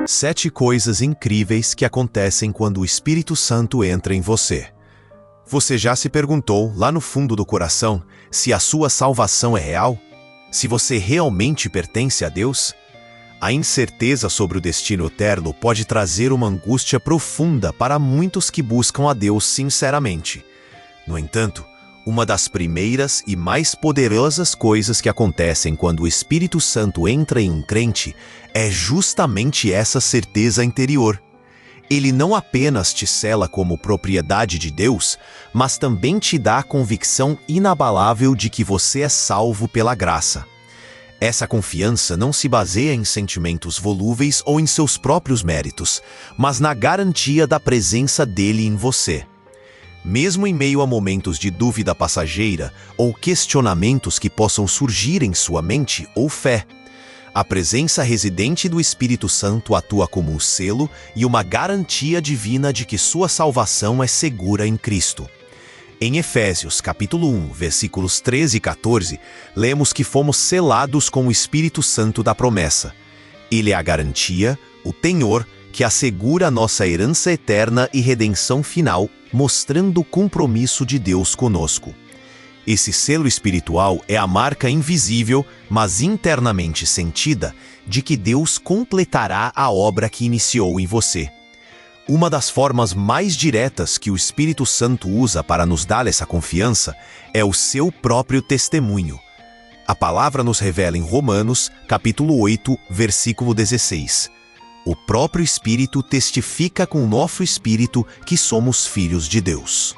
7 coisas incríveis que acontecem quando o Espírito Santo entra em você. Você já se perguntou, lá no fundo do coração, se a sua salvação é real? Se você realmente pertence a Deus? A incerteza sobre o destino eterno pode trazer uma angústia profunda para muitos que buscam a Deus sinceramente. No entanto, uma das primeiras e mais poderosas coisas que acontecem quando o Espírito Santo entra em um crente é justamente essa certeza interior. Ele não apenas te sela como propriedade de Deus, mas também te dá a convicção inabalável de que você é salvo pela graça. Essa confiança não se baseia em sentimentos volúveis ou em seus próprios méritos, mas na garantia da presença dele em você. Mesmo em meio a momentos de dúvida passageira ou questionamentos que possam surgir em sua mente ou fé, a presença residente do Espírito Santo atua como um selo e uma garantia divina de que sua salvação é segura em Cristo. Em Efésios, capítulo 1, versículos 13 e 14, lemos que fomos selados com o Espírito Santo da promessa. Ele é a garantia, o penhor, que assegura nossa herança eterna e redenção final, mostrando o compromisso de Deus conosco. Esse selo espiritual é a marca invisível, mas internamente sentida, de que Deus completará a obra que iniciou em você. Uma das formas mais diretas que o Espírito Santo usa para nos dar essa confiança é o seu próprio testemunho. A palavra nos revela em Romanos, capítulo 8, versículo 16. O próprio Espírito testifica com o nosso espírito que somos filhos de Deus.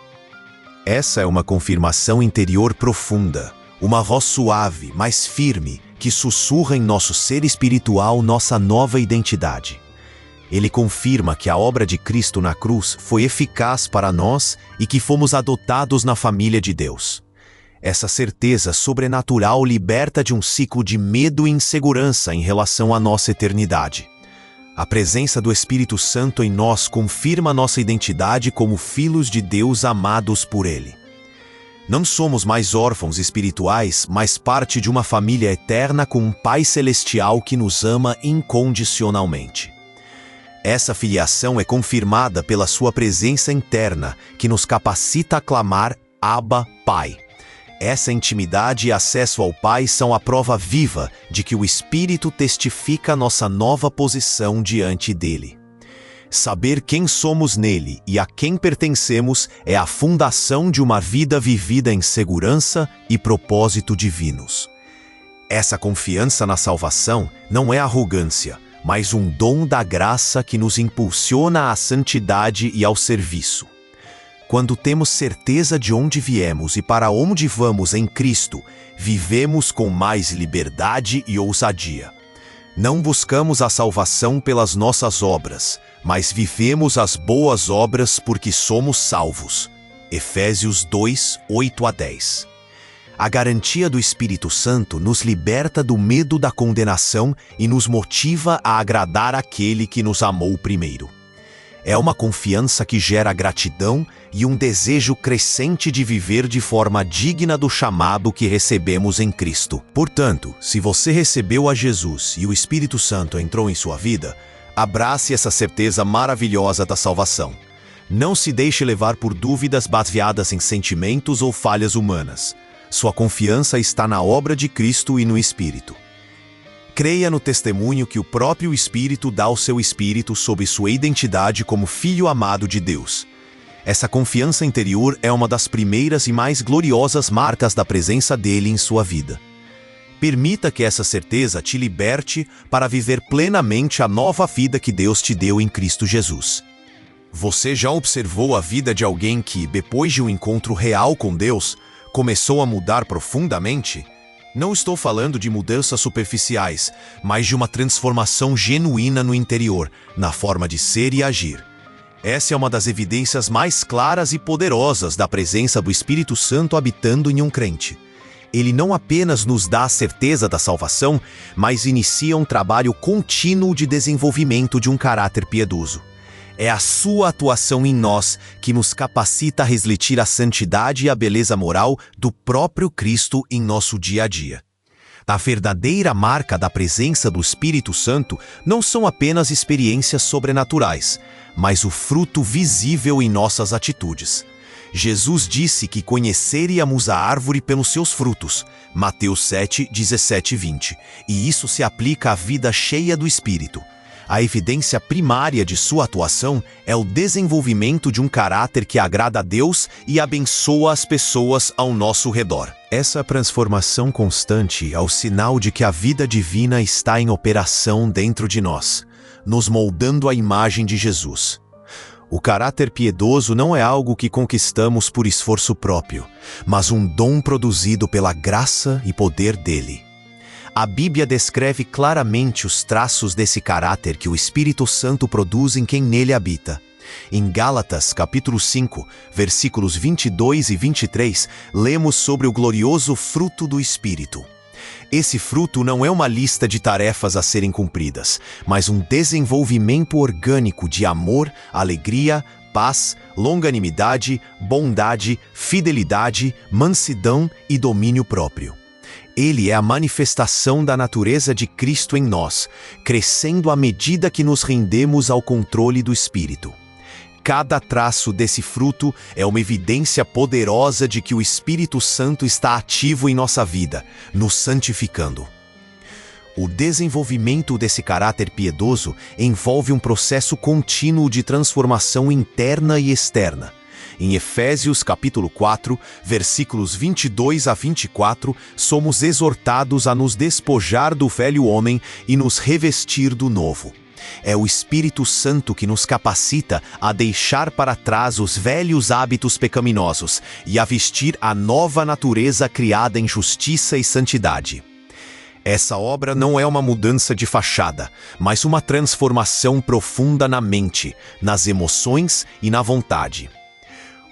Essa é uma confirmação interior profunda, uma voz suave, mas firme, que sussurra em nosso ser espiritual nossa nova identidade. Ele confirma que a obra de Cristo na cruz foi eficaz para nós e que fomos adotados na família de Deus. Essa certeza sobrenatural liberta de um ciclo de medo e insegurança em relação à nossa eternidade. A presença do Espírito Santo em nós confirma nossa identidade como filhos de Deus amados por Ele. Não somos mais órfãos espirituais, mas parte de uma família eterna com um Pai Celestial que nos ama incondicionalmente. Essa filiação é confirmada pela sua presença interna, que nos capacita a clamar Abba, Pai. Essa intimidade e acesso ao Pai são a prova viva de que o Espírito testifica nossa nova posição diante dele. Saber quem somos nele e a quem pertencemos é a fundação de uma vida vivida em segurança e propósito divinos. Essa confiança na salvação não é arrogância, mas um dom da graça que nos impulsiona à santidade e ao serviço. Quando temos certeza de onde viemos e para onde vamos em Cristo, vivemos com mais liberdade e ousadia. Não buscamos a salvação pelas nossas obras, mas vivemos as boas obras porque somos salvos. Efésios 2, 8 a 10. A garantia do Espírito Santo nos liberta do medo da condenação e nos motiva a agradar aquele que nos amou primeiro. É uma confiança que gera gratidão e um desejo crescente de viver de forma digna do chamado que recebemos em Cristo. Portanto, se você recebeu a Jesus e o Espírito Santo entrou em sua vida, abrace essa certeza maravilhosa da salvação. Não se deixe levar por dúvidas baseadas em sentimentos ou falhas humanas. Sua confiança está na obra de Cristo e no Espírito. Creia no testemunho que o próprio Espírito dá ao seu espírito sobre sua identidade como filho amado de Deus. Essa confiança interior é uma das primeiras e mais gloriosas marcas da presença dele em sua vida. Permita que essa certeza te liberte para viver plenamente a nova vida que Deus te deu em Cristo Jesus. Você já observou a vida de alguém que, depois de um encontro real com Deus, começou a mudar profundamente? Não estou falando de mudanças superficiais, mas de uma transformação genuína no interior, na forma de ser e agir. Essa é uma das evidências mais claras e poderosas da presença do Espírito Santo habitando em um crente. Ele não apenas nos dá a certeza da salvação, mas inicia um trabalho contínuo de desenvolvimento de um caráter piedoso. É a sua atuação em nós que nos capacita a refletir a santidade e a beleza moral do próprio Cristo em nosso dia a dia. A verdadeira marca da presença do Espírito Santo não são apenas experiências sobrenaturais, mas o fruto visível em nossas atitudes. Jesus disse que conheceríamos a árvore pelos seus frutos, Mateus 7, 17 e 20, e isso se aplica à vida cheia do Espírito. A evidência primária de sua atuação é o desenvolvimento de um caráter que agrada a Deus e abençoa as pessoas ao nosso redor. Essa transformação constante é o sinal de que a vida divina está em operação dentro de nós, nos moldando à imagem de Jesus. O caráter piedoso não é algo que conquistamos por esforço próprio, mas um dom produzido pela graça e poder dele. A Bíblia descreve claramente os traços desse caráter que o Espírito Santo produz em quem nele habita. Em Gálatas, capítulo 5, versículos 22 e 23, lemos sobre o glorioso fruto do Espírito. Esse fruto não é uma lista de tarefas a serem cumpridas, mas um desenvolvimento orgânico de amor, alegria, paz, longanimidade, bondade, fidelidade, mansidão e domínio próprio. Ele é a manifestação da natureza de Cristo em nós, crescendo à medida que nos rendemos ao controle do Espírito. Cada traço desse fruto é uma evidência poderosa de que o Espírito Santo está ativo em nossa vida, nos santificando. O desenvolvimento desse caráter piedoso envolve um processo contínuo de transformação interna e externa. Em Efésios capítulo 4, versículos 22 a 24, somos exortados a nos despojar do velho homem e nos revestir do novo. É o Espírito Santo que nos capacita a deixar para trás os velhos hábitos pecaminosos e a vestir a nova natureza criada em justiça e santidade. Essa obra não é uma mudança de fachada, mas uma transformação profunda na mente, nas emoções e na vontade.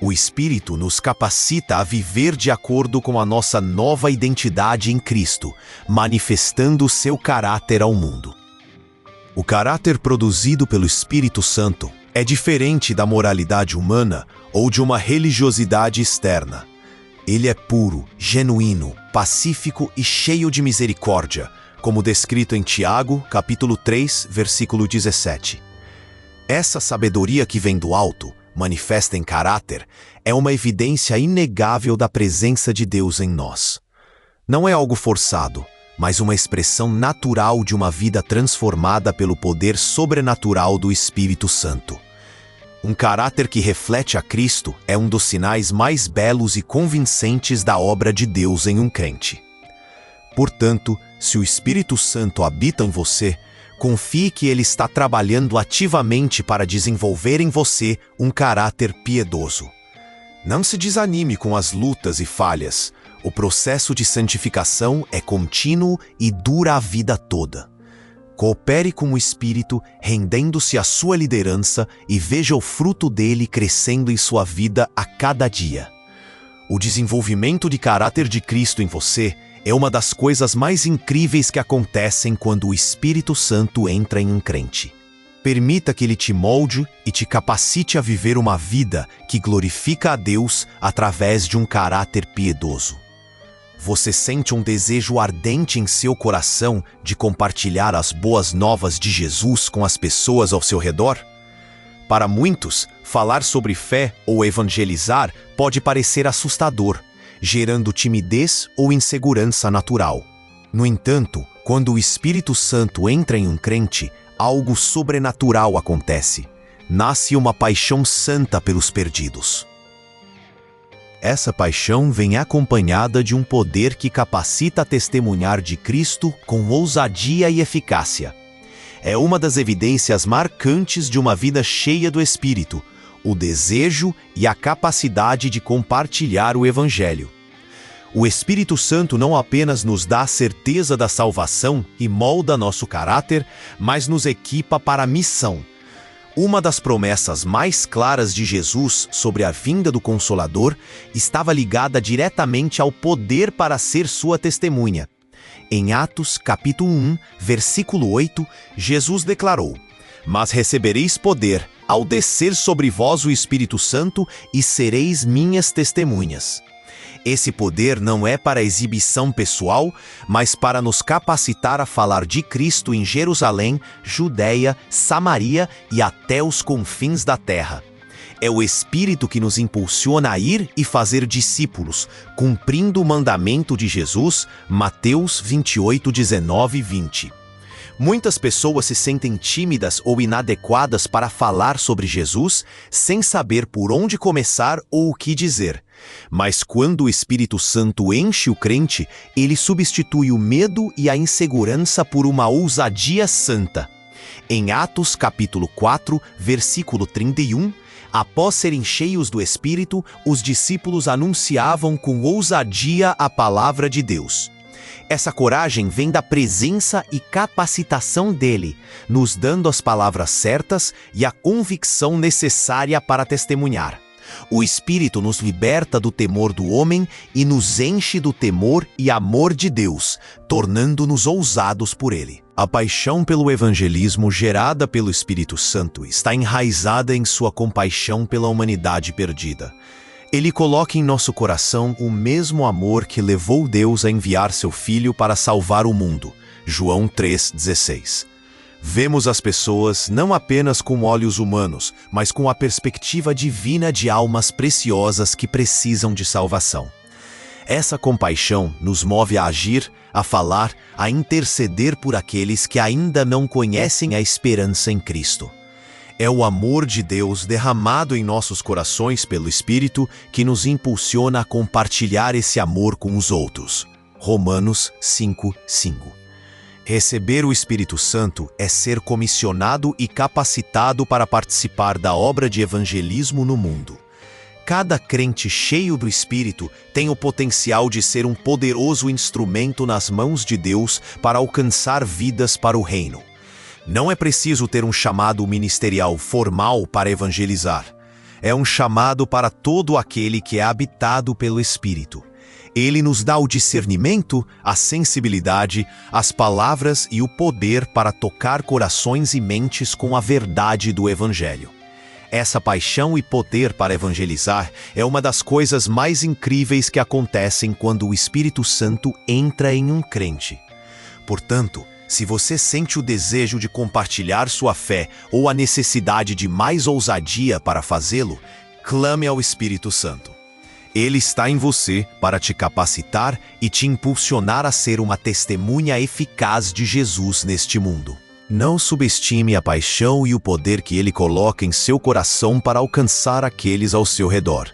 O Espírito nos capacita a viver de acordo com a nossa nova identidade em Cristo, manifestando seu caráter ao mundo. O caráter produzido pelo Espírito Santo é diferente da moralidade humana ou de uma religiosidade externa. Ele é puro, genuíno, pacífico e cheio de misericórdia, como descrito em Tiago, capítulo 3, versículo 17. Essa sabedoria que vem do alto, manifesta em caráter, é uma evidência inegável da presença de Deus em nós. Não é algo forçado, mas uma expressão natural de uma vida transformada pelo poder sobrenatural do Espírito Santo. Um caráter que reflete a Cristo é um dos sinais mais belos e convincentes da obra de Deus em um crente. Portanto, se o Espírito Santo habita em você, confie que ele está trabalhando ativamente para desenvolver em você um caráter piedoso. Não se desanime com as lutas e falhas. O processo de santificação é contínuo e dura a vida toda. Coopere com o Espírito, rendendo-se à sua liderança e veja o fruto dele crescendo em sua vida a cada dia. O desenvolvimento de caráter de Cristo em você é uma das coisas mais incríveis que acontecem quando o Espírito Santo entra em um crente. Permita que ele te molde e te capacite a viver uma vida que glorifica a Deus através de um caráter piedoso. Você sente um desejo ardente em seu coração de compartilhar as boas novas de Jesus com as pessoas ao seu redor? Para muitos, falar sobre fé ou evangelizar pode parecer assustador, gerando timidez ou insegurança natural. No entanto, quando o Espírito Santo entra em um crente, algo sobrenatural acontece. Nasce uma paixão santa pelos perdidos. Essa paixão vem acompanhada de um poder que capacita a testemunhar de Cristo com ousadia e eficácia. É uma das evidências marcantes de uma vida cheia do Espírito, o desejo e a capacidade de compartilhar o Evangelho. O Espírito Santo não apenas nos dá a certeza da salvação e molda nosso caráter, mas nos equipa para a missão. Uma das promessas mais claras de Jesus sobre a vinda do Consolador estava ligada diretamente ao poder para ser sua testemunha. Em Atos, capítulo 1, versículo 8, Jesus declarou: "Mas recebereis poder ao descer sobre vós o Espírito Santo e sereis minhas testemunhas." Esse poder não é para exibição pessoal, mas para nos capacitar a falar de Cristo em Jerusalém, Judeia, Samaria e até os confins da terra. É o Espírito que nos impulsiona a ir e fazer discípulos, cumprindo o mandamento de Jesus, Mateus 28, 19 e 20. Muitas pessoas se sentem tímidas ou inadequadas para falar sobre Jesus, sem saber por onde começar ou o que dizer. Mas quando o Espírito Santo enche o crente, ele substitui o medo e a insegurança por uma ousadia santa. Em Atos capítulo 4, versículo 31, após serem cheios do Espírito, os discípulos anunciavam com ousadia a palavra de Deus. Essa coragem vem da presença e capacitação dele, nos dando as palavras certas e a convicção necessária para testemunhar. O Espírito nos liberta do temor do homem e nos enche do temor e amor de Deus, tornando-nos ousados por ele. A paixão pelo evangelismo gerada pelo Espírito Santo está enraizada em sua compaixão pela humanidade perdida. Ele coloca em nosso coração o mesmo amor que levou Deus a enviar seu Filho para salvar o mundo. João 3,16. Vemos as pessoas não apenas com olhos humanos, mas com a perspectiva divina de almas preciosas que precisam de salvação. Essa compaixão nos move a agir, a falar, a interceder por aqueles que ainda não conhecem a esperança em Cristo. É o amor de Deus derramado em nossos corações pelo Espírito que nos impulsiona a compartilhar esse amor com os outros. Romanos 5:5. Receber o Espírito Santo é ser comissionado e capacitado para participar da obra de evangelismo no mundo. Cada crente cheio do Espírito tem o potencial de ser um poderoso instrumento nas mãos de Deus para alcançar vidas para o reino. Não é preciso ter um chamado ministerial formal para evangelizar. É um chamado para todo aquele que é habitado pelo Espírito. Ele nos dá o discernimento, a sensibilidade, as palavras e o poder para tocar corações e mentes com a verdade do Evangelho. Essa paixão e poder para evangelizar é uma das coisas mais incríveis que acontecem quando o Espírito Santo entra em um crente. Portanto, se você sente o desejo de compartilhar sua fé ou a necessidade de mais ousadia para fazê-lo, clame ao Espírito Santo. Ele está em você para te capacitar e te impulsionar a ser uma testemunha eficaz de Jesus neste mundo. Não subestime a paixão e o poder que ele coloca em seu coração para alcançar aqueles ao seu redor.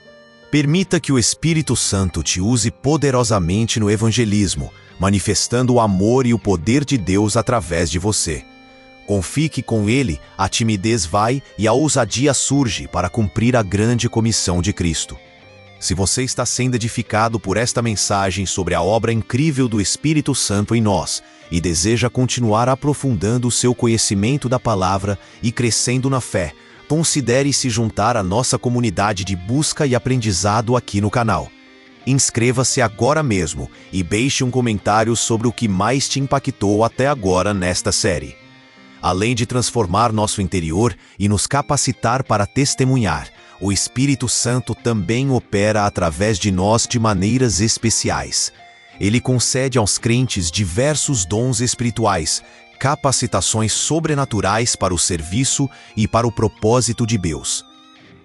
Permita que o Espírito Santo te use poderosamente no evangelismo, manifestando o amor e o poder de Deus através de você. Confie que com ele a timidez vai e a ousadia surge para cumprir a grande comissão de Cristo. Se você está sendo edificado por esta mensagem sobre a obra incrível do Espírito Santo em nós e deseja continuar aprofundando o seu conhecimento da palavra e crescendo na fé, considere se juntar à nossa comunidade de busca e aprendizado aqui no canal. Inscreva-se agora mesmo e deixe um comentário sobre o que mais te impactou até agora nesta série. Além de transformar nosso interior e nos capacitar para testemunhar, o Espírito Santo também opera através de nós de maneiras especiais. Ele concede aos crentes diversos dons espirituais, capacitações sobrenaturais para o serviço e para o propósito de Deus.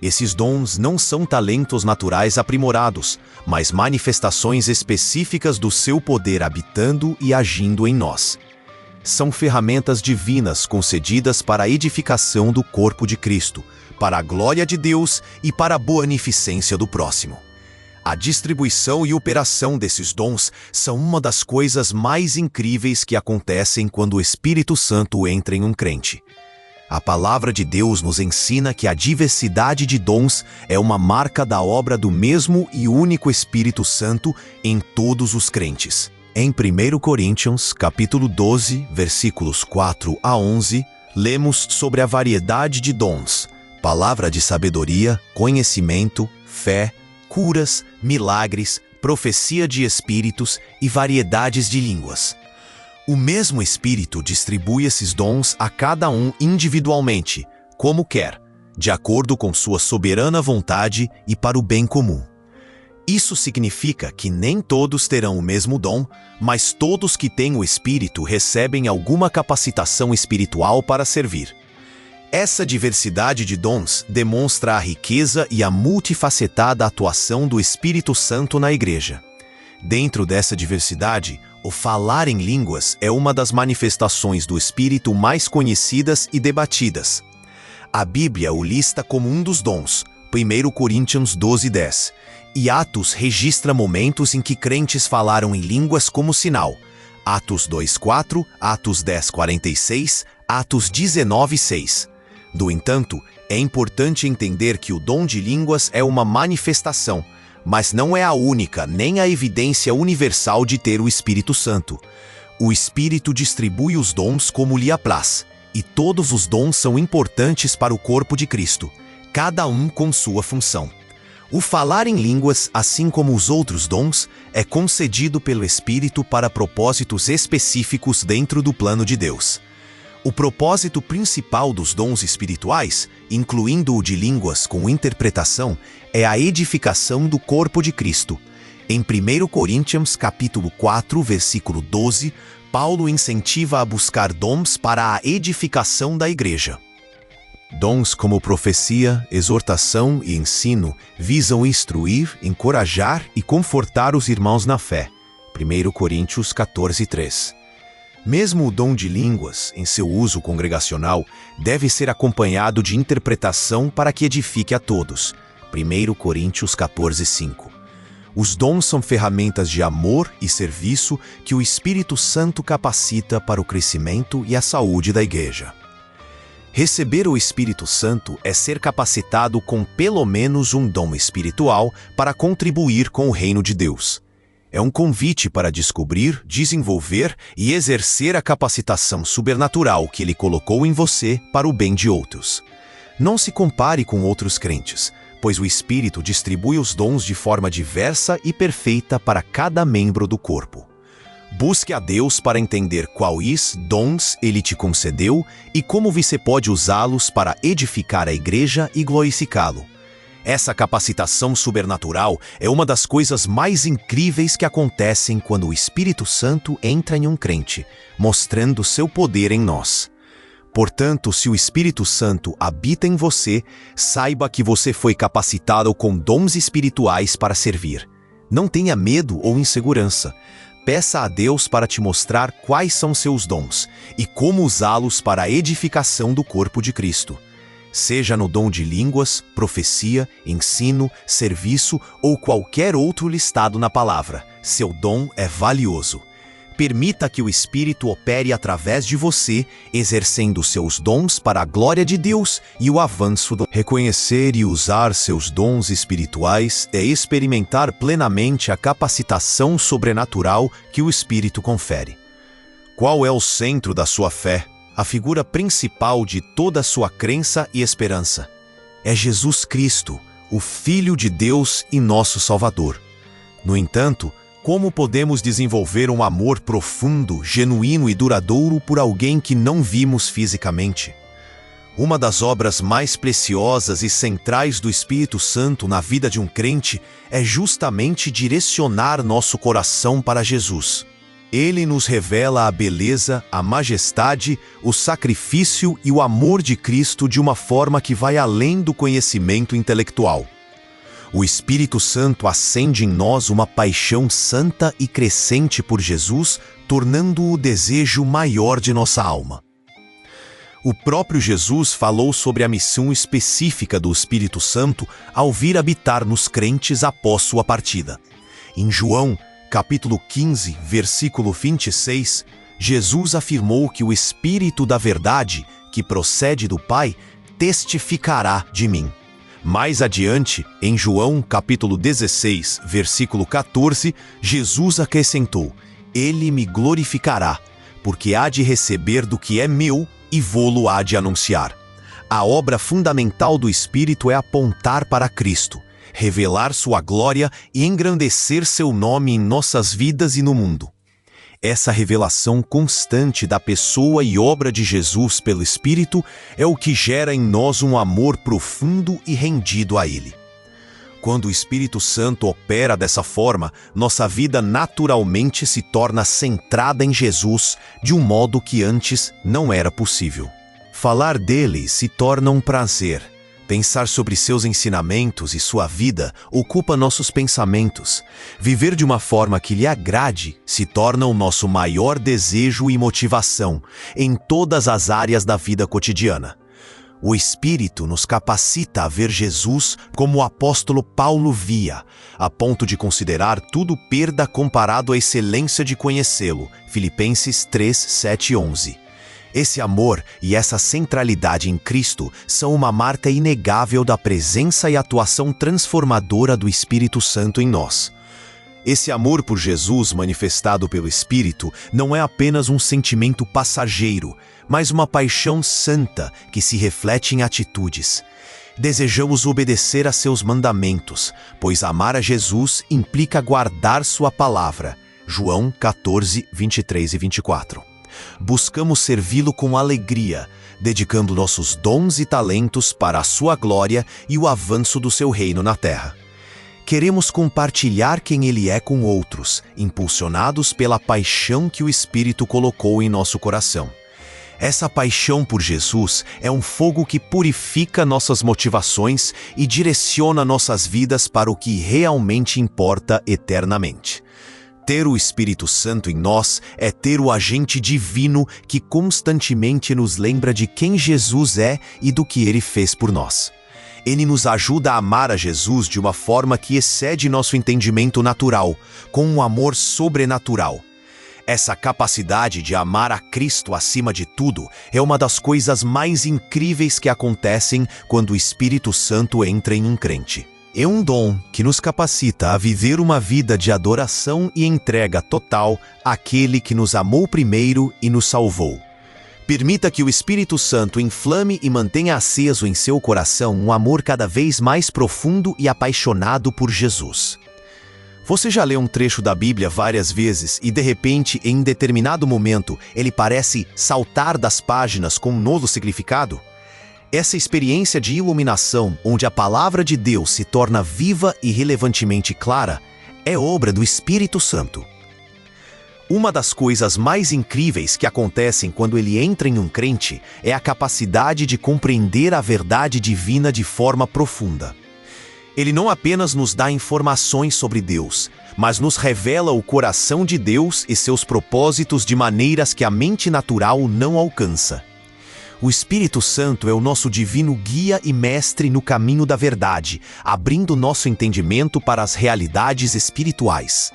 Esses dons não são talentos naturais aprimorados, mas manifestações específicas do seu poder habitando e agindo em nós. São ferramentas divinas concedidas para a edificação do corpo de Cristo, para a glória de Deus e para a beneficência do próximo. A distribuição e operação desses dons são uma das coisas mais incríveis que acontecem quando o Espírito Santo entra em um crente. A palavra de Deus nos ensina que a diversidade de dons é uma marca da obra do mesmo e único Espírito Santo em todos os crentes. Em 1 Coríntios, capítulo 12, versículos 4 a 11, lemos sobre a variedade de dons, palavra de sabedoria, conhecimento, fé, curas, milagres, profecia de espíritos e variedades de línguas. O mesmo Espírito distribui esses dons a cada um individualmente, como quer, de acordo com sua soberana vontade e para o bem comum. Isso significa que nem todos terão o mesmo dom, mas todos que têm o Espírito recebem alguma capacitação espiritual para servir. Essa diversidade de dons demonstra a riqueza e a multifacetada atuação do Espírito Santo na Igreja. Dentro dessa diversidade, o falar em línguas é uma das manifestações do Espírito mais conhecidas e debatidas. A Bíblia o lista como um dos dons, 1 Coríntios 12:10, e Atos registra momentos em que crentes falaram em línguas como sinal. Atos 2:4, Atos 10:46, Atos 19:6. No entanto, é importante entender que o dom de línguas é uma manifestação, mas não é a única nem a evidência universal de ter o Espírito Santo. O Espírito distribui os dons como lhe apraz, e todos os dons são importantes para o corpo de Cristo, cada um com sua função. O falar em línguas, assim como os outros dons, é concedido pelo Espírito para propósitos específicos dentro do plano de Deus. O propósito principal dos dons espirituais, incluindo o de línguas com interpretação, é a edificação do corpo de Cristo. Em 1 Coríntios capítulo 4, versículo 12, Paulo incentiva a buscar dons para a edificação da igreja. Dons como profecia, exortação e ensino visam instruir, encorajar e confortar os irmãos na fé. 1 Coríntios 14:3. Mesmo o dom de línguas, em seu uso congregacional, deve ser acompanhado de interpretação para que edifique a todos. 1 Coríntios 14:5. Os dons são ferramentas de amor e serviço que o Espírito Santo capacita para o crescimento e a saúde da igreja. Receber o Espírito Santo é ser capacitado com pelo menos um dom espiritual para contribuir com o reino de Deus. É um convite para descobrir, desenvolver e exercer a capacitação sobrenatural que Ele colocou em você para o bem de outros. Não se compare com outros crentes, pois o Espírito distribui os dons de forma diversa e perfeita para cada membro do corpo. Busque a Deus para entender quais dons Ele te concedeu e como você pode usá-los para edificar a igreja e glorificá-lo. Essa capacitação sobrenatural é uma das coisas mais incríveis que acontecem quando o Espírito Santo entra em um crente, mostrando seu poder em nós. Portanto, se o Espírito Santo habita em você, saiba que você foi capacitado com dons espirituais para servir. Não tenha medo ou insegurança. Peça a Deus para te mostrar quais são seus dons e como usá-los para a edificação do corpo de Cristo. Seja no dom de línguas, profecia, ensino, serviço ou qualquer outro listado na palavra, seu dom é valioso. Permita que o Espírito opere através de você, exercendo seus dons para a glória de Deus e o avanço do... Reconhecer e usar seus dons espirituais é experimentar plenamente a capacitação sobrenatural que o Espírito confere. Qual é o centro da sua fé, a figura principal de toda a sua crença e esperança? É Jesus Cristo, o Filho de Deus e nosso Salvador. No entanto, como podemos desenvolver um amor profundo, genuíno e duradouro por alguém que não vimos fisicamente? Uma das obras mais preciosas e centrais do Espírito Santo na vida de um crente é justamente direcionar nosso coração para Jesus. Ele nos revela a beleza, a majestade, o sacrifício e o amor de Cristo de uma forma que vai além do conhecimento intelectual. O Espírito Santo acende em nós uma paixão santa e crescente por Jesus, tornando-o o desejo maior de nossa alma. O próprio Jesus falou sobre a missão específica do Espírito Santo ao vir habitar nos crentes após sua partida. Em João, capítulo 15, versículo 26, Jesus afirmou que o Espírito da verdade, que procede do Pai, testificará de mim. Mais adiante, em João capítulo 16, versículo 14, Jesus acrescentou: Ele me glorificará, porque há de receber do que é meu e vô-lo há de anunciar. A obra fundamental do Espírito é apontar para Cristo, revelar sua glória e engrandecer seu nome em nossas vidas e no mundo. Essa revelação constante da pessoa e obra de Jesus pelo Espírito é o que gera em nós um amor profundo e rendido a Ele. Quando o Espírito Santo opera dessa forma, nossa vida naturalmente se torna centrada em Jesus de um modo que antes não era possível. Falar dele se torna um prazer. Pensar sobre seus ensinamentos e sua vida ocupa nossos pensamentos. Viver de uma forma que lhe agrade se torna o nosso maior desejo e motivação em todas as áreas da vida cotidiana. O Espírito nos capacita a ver Jesus como o apóstolo Paulo via, a ponto de considerar tudo perda comparado à excelência de conhecê-lo. Filipenses 3, 7 e 11. Esse amor e essa centralidade em Cristo são uma marca inegável da presença e atuação transformadora do Espírito Santo em nós. Esse amor por Jesus manifestado pelo Espírito não é apenas um sentimento passageiro, mas uma paixão santa que se reflete em atitudes. Desejamos obedecer a seus mandamentos, pois amar a Jesus implica guardar sua palavra. João 14, 23 e 24. Buscamos servi-lo com alegria, dedicando nossos dons e talentos para a sua glória e o avanço do seu reino na terra. Queremos compartilhar quem ele é com outros, impulsionados pela paixão que o Espírito colocou em nosso coração. Essa paixão por Jesus é um fogo que purifica nossas motivações e direciona nossas vidas para o que realmente importa eternamente. Ter o Espírito Santo em nós é ter o agente divino que constantemente nos lembra de quem Jesus é e do que ele fez por nós. Ele nos ajuda a amar a Jesus de uma forma que excede nosso entendimento natural, com um amor sobrenatural. Essa capacidade de amar a Cristo acima de tudo é uma das coisas mais incríveis que acontecem quando o Espírito Santo entra em um crente. É um dom que nos capacita a viver uma vida de adoração e entrega total àquele que nos amou primeiro e nos salvou. Permita que o Espírito Santo inflame e mantenha aceso em seu coração um amor cada vez mais profundo e apaixonado por Jesus. Você já leu um trecho da Bíblia várias vezes e, de repente, em determinado momento, ele parece saltar das páginas com um novo significado? Essa experiência de iluminação, onde a palavra de Deus se torna viva e relevantemente clara, é obra do Espírito Santo. Uma das coisas mais incríveis que acontecem quando ele entra em um crente é a capacidade de compreender a verdade divina de forma profunda. Ele não apenas nos dá informações sobre Deus, mas nos revela o coração de Deus e seus propósitos de maneiras que a mente natural não alcança. O Espírito Santo é o nosso divino guia e mestre no caminho da verdade, abrindo nosso entendimento para as realidades espirituais.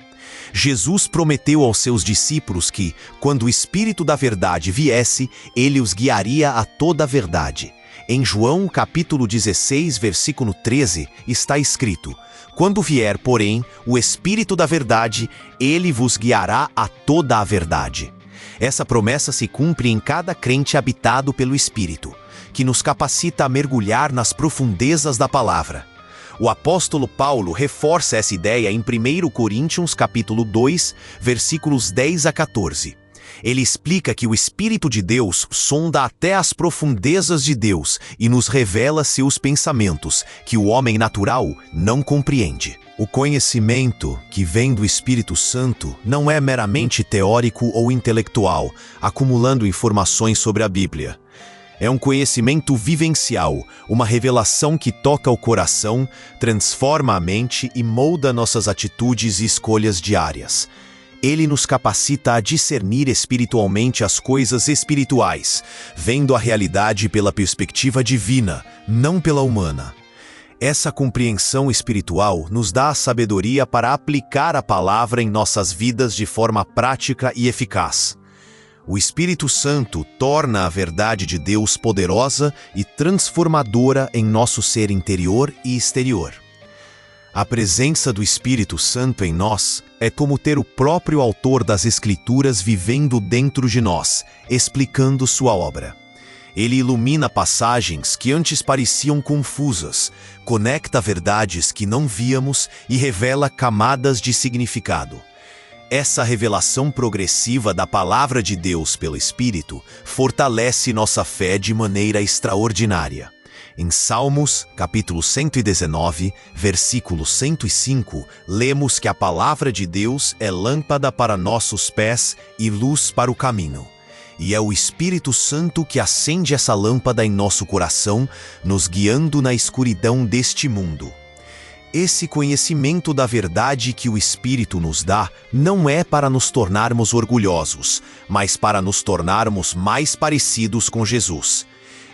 Jesus prometeu aos seus discípulos que, quando o Espírito da verdade viesse, ele os guiaria a toda a verdade. Em João capítulo 16, versículo 13, está escrito: "Quando vier, porém, o Espírito da verdade, ele vos guiará a toda a verdade." Essa promessa se cumpre em cada crente habitado pelo Espírito, que nos capacita a mergulhar nas profundezas da palavra. O apóstolo Paulo reforça essa ideia em 1 Coríntios capítulo 2, versículos 10 a 14. Ele explica que o Espírito de Deus sonda até as profundezas de Deus e nos revela seus pensamentos, que o homem natural não compreende. O conhecimento que vem do Espírito Santo não é meramente teórico ou intelectual, acumulando informações sobre a Bíblia. É um conhecimento vivencial, uma revelação que toca o coração, transforma a mente e molda nossas atitudes e escolhas diárias. Ele nos capacita a discernir espiritualmente as coisas espirituais, vendo a realidade pela perspectiva divina, não pela humana. Essa compreensão espiritual nos dá a sabedoria para aplicar a palavra em nossas vidas de forma prática e eficaz. O Espírito Santo torna a verdade de Deus poderosa e transformadora em nosso ser interior e exterior. A presença do Espírito Santo em nós é como ter o próprio autor das Escrituras vivendo dentro de nós, explicando sua obra. Ele ilumina passagens que antes pareciam confusas, conecta verdades que não víamos e revela camadas de significado. Essa revelação progressiva da palavra de Deus pelo Espírito fortalece nossa fé de maneira extraordinária. Em Salmos, capítulo 119, versículo 105, lemos que a palavra de Deus é lâmpada para nossos pés e luz para o caminho. E é o Espírito Santo que acende essa lâmpada em nosso coração, nos guiando na escuridão deste mundo. Esse conhecimento da verdade que o Espírito nos dá não é para nos tornarmos orgulhosos, mas para nos tornarmos mais parecidos com Jesus.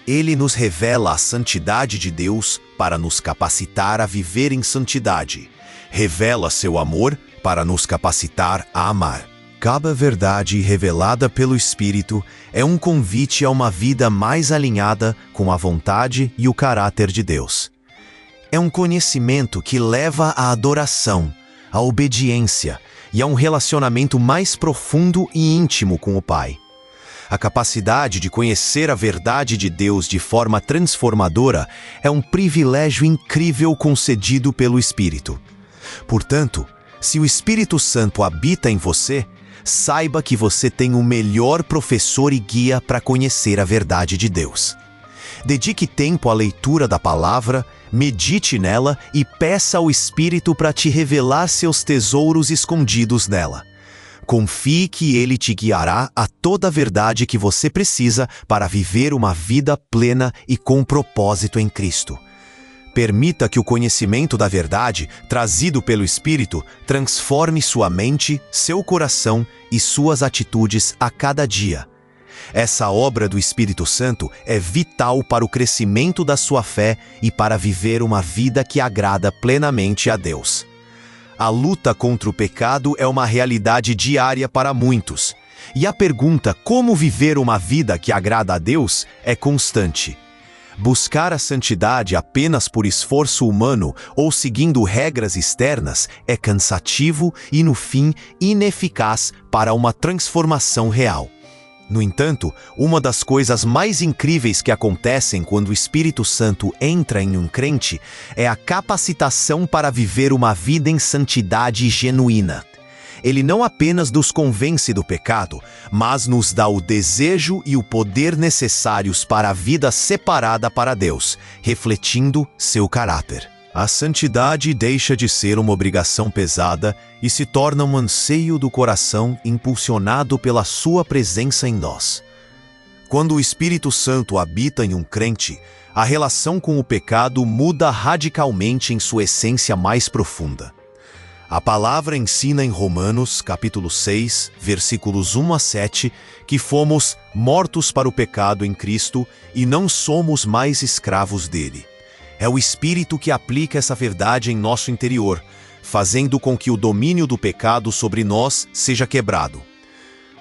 Ele nos revela a santidade de Deus para nos capacitar a viver em santidade. Revela seu amor para nos capacitar a amar. Cada verdade revelada pelo Espírito é um convite a uma vida mais alinhada com a vontade e o caráter de Deus. É um conhecimento que leva à adoração, à obediência e a um relacionamento mais profundo e íntimo com o Pai. A capacidade de conhecer a verdade de Deus de forma transformadora é um privilégio incrível concedido pelo Espírito. Portanto, se o Espírito Santo habita em você, saiba que você tem o melhor professor e guia para conhecer a verdade de Deus. Dedique tempo à leitura da palavra, medite nela e peça ao Espírito para te revelar seus tesouros escondidos nela. Confie que Ele te guiará a toda a verdade que você precisa para viver uma vida plena e com propósito em Cristo. Permita que o conhecimento da verdade, trazido pelo Espírito, transforme sua mente, seu coração e suas atitudes a cada dia. Essa obra do Espírito Santo é vital para o crescimento da sua fé e para viver uma vida que agrada plenamente a Deus. A luta contra o pecado é uma realidade diária para muitos, e a pergunta como viver uma vida que agrada a Deus é constante. Buscar a santidade apenas por esforço humano ou seguindo regras externas é cansativo e, no fim, ineficaz para uma transformação real. No entanto, uma das coisas mais incríveis que acontecem quando o Espírito Santo entra em um crente é a capacitação para viver uma vida em santidade genuína. Ele não apenas nos convence do pecado, mas nos dá o desejo e o poder necessários para a vida separada para Deus, refletindo seu caráter. A santidade deixa de ser uma obrigação pesada e se torna um anseio do coração impulsionado pela sua presença em nós. Quando o Espírito Santo habita em um crente, a relação com o pecado muda radicalmente em sua essência mais profunda. A palavra ensina em Romanos, capítulo 6, versículos 1 a 7, que fomos mortos para o pecado em Cristo e não somos mais escravos dele. É o Espírito que aplica essa verdade em nosso interior, fazendo com que o domínio do pecado sobre nós seja quebrado.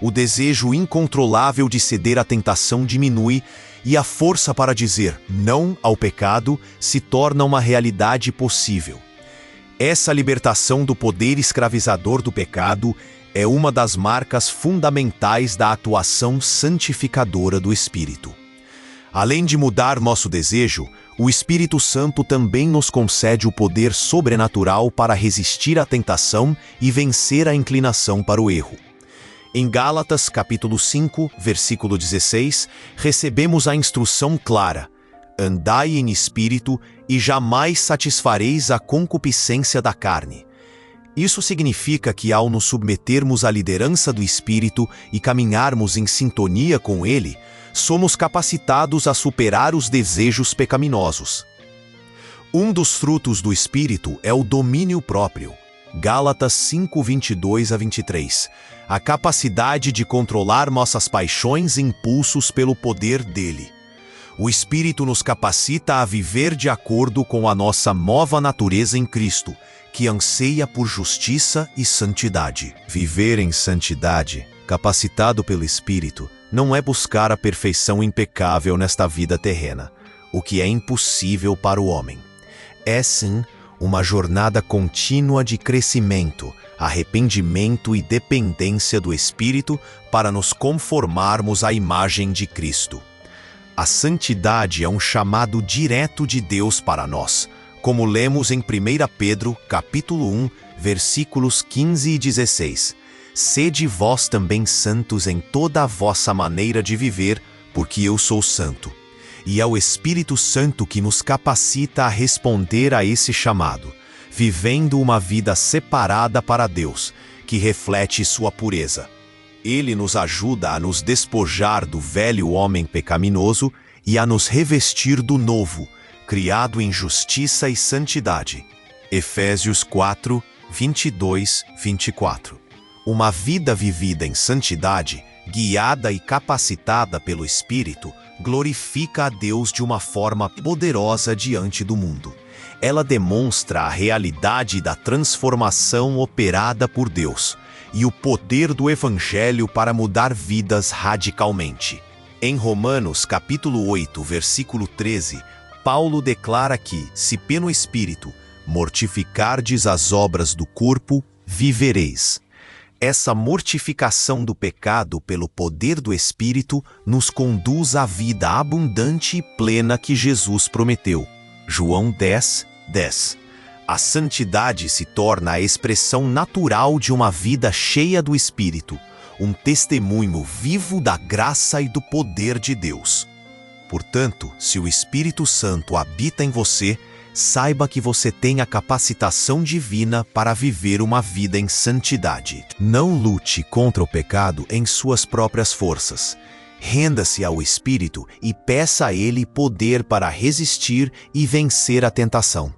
O desejo incontrolável de ceder à tentação diminui e a força para dizer não ao pecado se torna uma realidade possível. Essa libertação do poder escravizador do pecado é uma das marcas fundamentais da atuação santificadora do Espírito. Além de mudar nosso desejo, o Espírito Santo também nos concede o poder sobrenatural para resistir à tentação e vencer a inclinação para o erro. Em Gálatas, capítulo 5, versículo 16, recebemos a instrução clara: andai em espírito e jamais satisfareis a concupiscência da carne. Isso significa que ao nos submetermos à liderança do Espírito e caminharmos em sintonia com ele, somos capacitados a superar os desejos pecaminosos. Um dos frutos do Espírito é o domínio próprio. Gálatas 5, 22 a 23. A capacidade de controlar nossas paixões e impulsos pelo poder dele. O Espírito nos capacita a viver de acordo com a nossa nova natureza em Cristo, que anseia por justiça e santidade. Viver em santidade, capacitado pelo Espírito, não é buscar a perfeição impecável nesta vida terrena, o que é impossível para o homem. É sim uma jornada contínua de crescimento, arrependimento e dependência do Espírito para nos conformarmos à imagem de Cristo. A santidade é um chamado direto de Deus para nós, como lemos em 1 Pedro, capítulo 1, versículos 15 e 16. Sede vós também santos em toda a vossa maneira de viver, porque eu sou santo. E é o Espírito Santo que nos capacita a responder a esse chamado, vivendo uma vida separada para Deus, que reflete sua pureza. Ele nos ajuda a nos despojar do velho homem pecaminoso e a nos revestir do novo, criado em justiça e santidade. Efésios 4, 22, 24. Uma vida vivida em santidade, guiada e capacitada pelo Espírito, glorifica a Deus de uma forma poderosa diante do mundo. Ela demonstra a realidade da transformação operada por Deus e o poder do Evangelho para mudar vidas radicalmente. Em Romanos capítulo 8, versículo 13, Paulo declara que, se pelo Espírito mortificardes as obras do corpo, vivereis. Essa mortificação do pecado pelo poder do Espírito nos conduz à vida abundante e plena que Jesus prometeu. João 10, 10. A santidade se torna a expressão natural de uma vida cheia do Espírito, um testemunho vivo da graça e do poder de Deus. Portanto, se o Espírito Santo habita em você, saiba que você tem a capacitação divina para viver uma vida em santidade. Não lute contra o pecado em suas próprias forças. Renda-se ao Espírito e peça a Ele poder para resistir e vencer a tentação.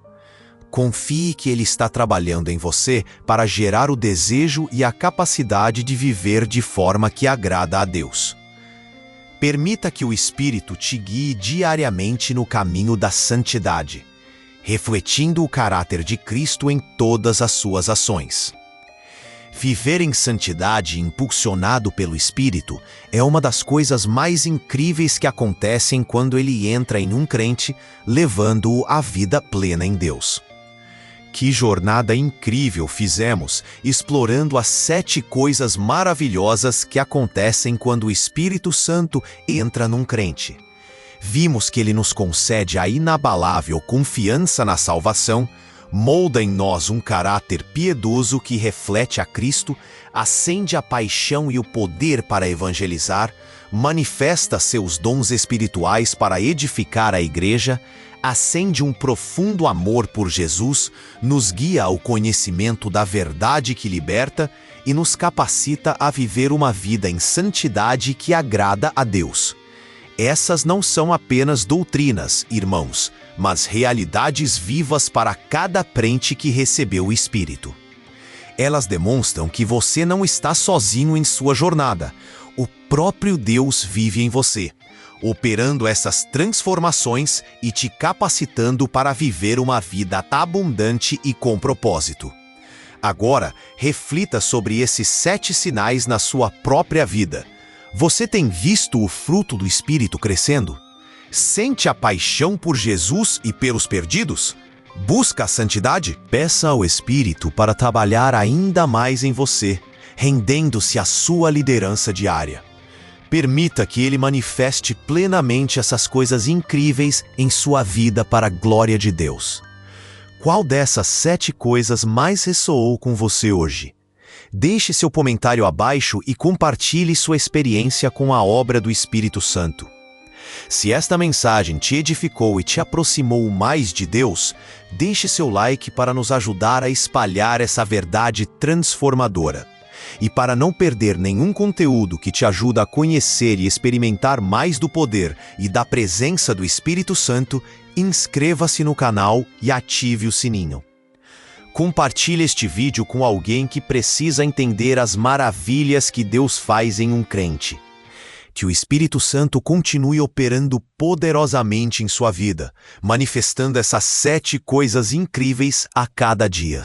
Confie que Ele está trabalhando em você para gerar o desejo e a capacidade de viver de forma que agrada a Deus. Permita que o Espírito te guie diariamente no caminho da santidade, refletindo o caráter de Cristo em todas as suas ações. Viver em santidade impulsionado pelo Espírito é uma das coisas mais incríveis que acontecem quando ele entra em um crente, levando-o à vida plena em Deus. Que jornada incrível fizemos, explorando as 7 coisas maravilhosas que acontecem quando o Espírito Santo entra num crente. Vimos que ele nos concede a inabalável confiança na salvação, molda em nós um caráter piedoso que reflete a Cristo, acende a paixão e o poder para evangelizar, manifesta seus dons espirituais para edificar a igreja, acende um profundo amor por Jesus, nos guia ao conhecimento da verdade que liberta e nos capacita a viver uma vida em santidade que agrada a Deus. Essas não são apenas doutrinas, irmãos, mas realidades vivas para cada crente que recebeu o Espírito. Elas demonstram que você não está sozinho em sua jornada. O próprio Deus vive em você, operando essas transformações e te capacitando para viver uma vida abundante e com propósito. Agora, reflita sobre esses 7 sinais na sua própria vida. Você tem visto o fruto do Espírito crescendo? Sente a paixão por Jesus e pelos perdidos? Busca a santidade? Peça ao Espírito para trabalhar ainda mais em você, rendendo-se à sua liderança diária. Permita que Ele manifeste plenamente essas coisas incríveis em sua vida para a glória de Deus. Qual dessas 7 coisas mais ressoou com você hoje? Deixe seu comentário abaixo e compartilhe sua experiência com a obra do Espírito Santo. Se esta mensagem te edificou e te aproximou mais de Deus, deixe seu like para nos ajudar a espalhar essa verdade transformadora. E para não perder nenhum conteúdo que te ajuda a conhecer e experimentar mais do poder e da presença do Espírito Santo, inscreva-se no canal e ative o sininho. Compartilhe este vídeo com alguém que precisa entender as maravilhas que Deus faz em um crente. Que o Espírito Santo continue operando poderosamente em sua vida, manifestando essas 7 coisas incríveis a cada dia.